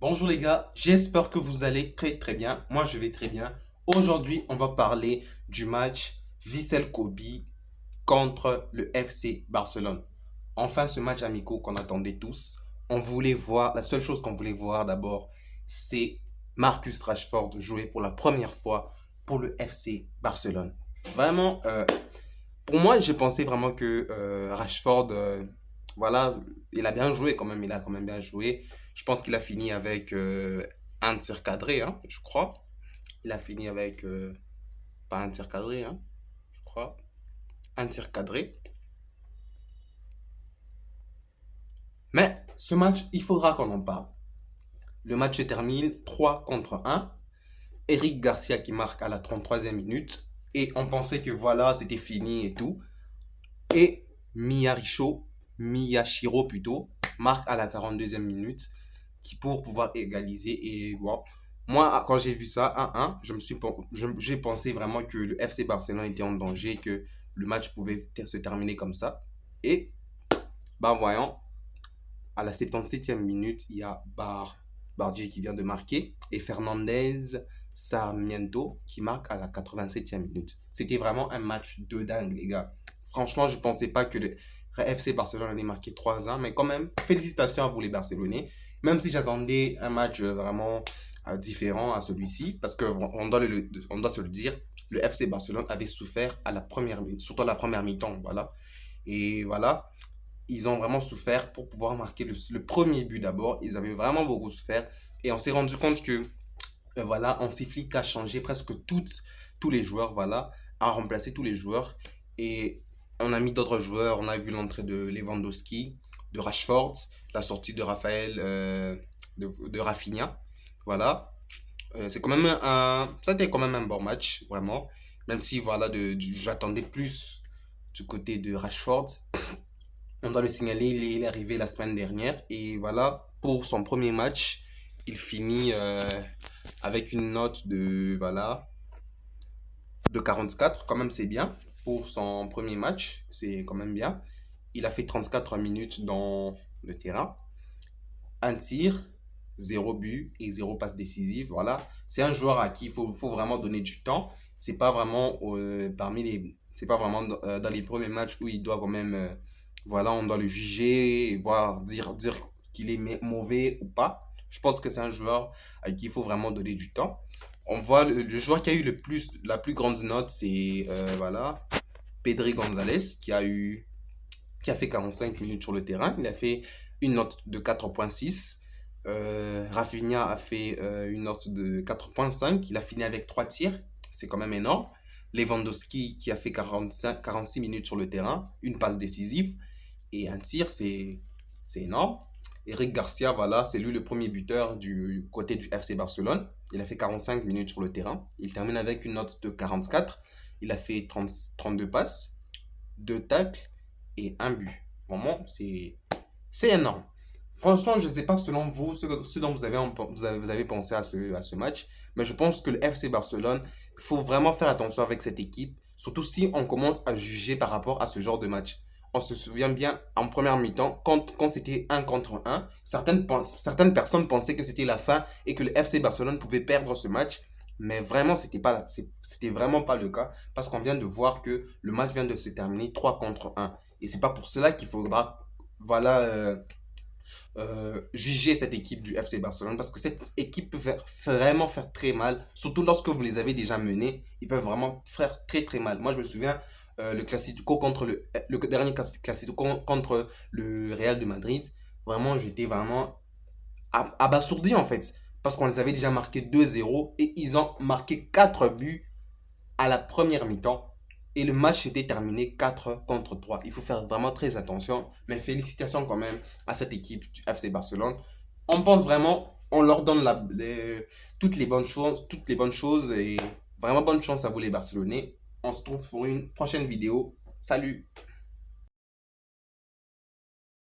Bonjour les gars, j'espère que vous allez très bien. Moi je vais très bien. Aujourd'hui, on va parler du match Vissel Kobe contre le FC Barcelone. Enfin, ce match amical qu'on attendait tous. On voulait voir, la seule chose qu'on voulait voir d'abord, c'est Marcus Rashford jouer pour la première fois pour le FC Barcelone. Vraiment, pour moi, j'ai pensé vraiment que Rashford, voilà, il a bien joué quand même, il a quand même bien joué. Je pense qu'il a fini avec un tir cadré, hein, je crois. Il a fini avec, pas un tir cadré, hein, je crois, un tir cadré. Mais ce match, il faudra qu'on en parle. Le match se termine 3 contre un. Eric Garcia qui marque à la 33e minute. Et on pensait que voilà, c'était fini et tout. Et Miyashiro plutôt, marque à la 42e minute qui pour pouvoir égaliser. Et bon, moi, quand j'ai vu ça 1-1, j'ai pensé vraiment que le FC Barcelone était en danger, que le match pouvait se terminer comme ça. Et, bah voyons, à la 77e minute, il y a Bardier qui vient de marquer et Fernandez Sarmiento qui marque à la 87e minute. C'était vraiment un match de dingue, les gars. Franchement, je ne pensais pas que le FC Barcelone allait marquer 3-1, mais quand même, félicitations à vous les Barcelonais. Même si j'attendais un match vraiment différent à celui-ci, parce qu'on doit, on doit se le dire, le FC Barcelone avait souffert à la première, surtout à la première mi-temps, voilà. Et voilà, ils ont vraiment souffert pour pouvoir marquer le premier but d'abord. Ils avaient vraiment beaucoup souffert. Et on s'est rendu compte que, voilà, Hansi a changé presque tous les joueurs, voilà, a remplacé tous les joueurs. Et on a mis d'autres joueurs. On a vu l'entrée de Lewandowski, de Rashford, la sortie de Raphaël, de Rafinha. Voilà. C'est quand même ça a été quand même un bon match, vraiment. Même si, voilà, j'attendais plus du côté de Rashford. On doit le signaler, il est arrivé la semaine dernière et voilà, pour son premier match, il finit avec une note de, voilà, de 44, quand même c'est bien. Pour son premier match, c'est quand même bien. Il a fait 34 minutes dans le terrain, un tir, zéro but et zéro passe décisive. Voilà, c'est un joueur à qui faut vraiment donner du temps. C'est pas vraiment c'est pas vraiment dans les premiers matchs où il doit quand même, voilà, on doit le juger, et voir dire qu'il est mauvais ou pas. Je pense que c'est un joueur à qui il faut vraiment donner du temps. On voit le joueur qui a eu la plus grande note, c'est voilà, Pedri Gonzalez qui a fait 45 minutes sur le terrain. Il a fait une note de 4,6. Rafinha a fait une note de 4,5. Il a fini avec 3 tirs. C'est quand même énorme. Lewandowski qui a fait 46 minutes sur le terrain. Une passe décisive. Et un tir, c'est énorme. Eric Garcia, voilà, c'est lui le premier buteur du côté du FC Barcelone. Il a fait 45 minutes sur le terrain. Il termine avec une note de 44. Il a fait 32 passes, 2 tacles et un but. Vraiment, c'est énorme. Franchement, je ne sais pas selon vous ce dont vous avez pensé à à ce match, mais je pense que le FC Barcelone, il faut vraiment faire attention avec cette équipe, surtout si on commence à juger par rapport à ce genre de match. On se souvient bien en première mi-temps, quand c'était un contre un, certaines personnes pensaient que c'était la fin et que le FC Barcelone pouvait perdre ce match. Mais vraiment, c'était vraiment pas le cas parce qu'on vient de voir que le match vient de se terminer 3 contre un. Et c'est pas pour cela qu'il faudra, voilà, juger cette équipe du FC Barcelone parce que cette équipe peut vraiment faire très mal, surtout lorsque vous les avez déjà menés, ils peuvent vraiment faire très mal. Moi, je me souviens le Classico contre le dernier Classico contre le Real de Madrid, vraiment, j'étais vraiment abasourdi en fait parce qu'on les avait déjà marqué 2-0 et ils ont marqué 4 buts à la première mi-temps. Et le match s'était terminé 4 contre 3. Il faut faire vraiment très attention. Mais félicitations quand même à cette équipe du FC Barcelone. On pense vraiment, on leur donne toutes les bonnes choses et vraiment bonne chance à vous les Barcelonais. On se trouve pour une prochaine vidéo. Salut!